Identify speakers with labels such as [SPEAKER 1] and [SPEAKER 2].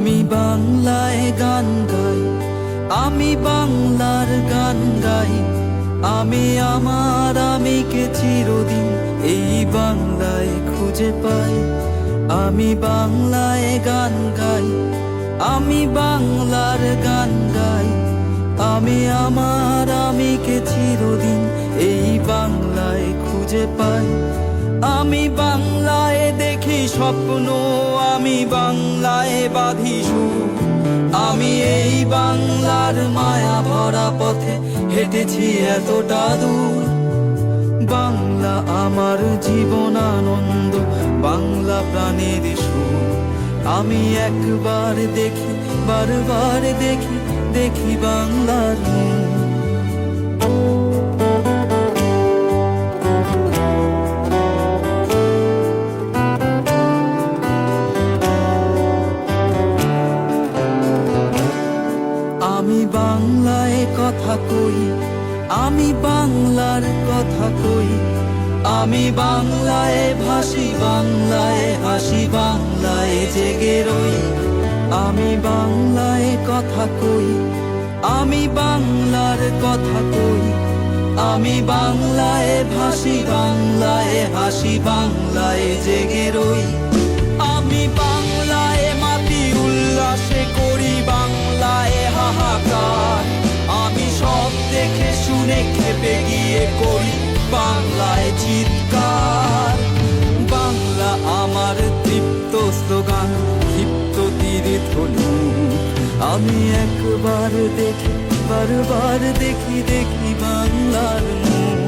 [SPEAKER 1] আমি বাংলায় গান গাই, আমি বাংলার গান গাই। আমি আমার আমিকে চিরদিন এই বাংলায় খুঁজে পাই। আমি বাংলায় গান গাই, আমি বাংলার গান গাই। আমি আমার আমিকে চিরদিন এই বাংলায় খুঁজে পাই। আমি বাংলায় দেখি স্বপ্ন, আমি বাংলায় বাঁধি সুর। আমি এই বাংলার মায়া ভরা পথে হেঁটেছি এতটা দূর। বাংলা আমার জীবন আনন্দ, বাংলা প্রাণের সুর। আমি একবার দেখি, বারবার দেখি, দেখি বাংলার মুখ। আমি বাংলায় কথা কই, আমি বাংলার কথা কই। আমি বাংলায় ভাসি, বাংলায় হাসি, বাংলায় জেগে রই। আমি বাংলায় কথা কই, আমি বাংলার কথা কই। আমি বাংলায় ভাসি, বাংলায় হাসি, বাংলায় জেগে রই। আমি বাংলায় মাতি, উল্লাসে করি বাংলায় হাহাকার। আমি সব দেখে শুনে খেপে গিয়ে করি বাংলায় চিৎকার। বাংলা আমার তৃপ্ত স্লোগান, ক্ষিপ্ত তীরে ধনুক। আমি একবার দেখি, বারবার দেখি, দেখি বাংলার মুখ।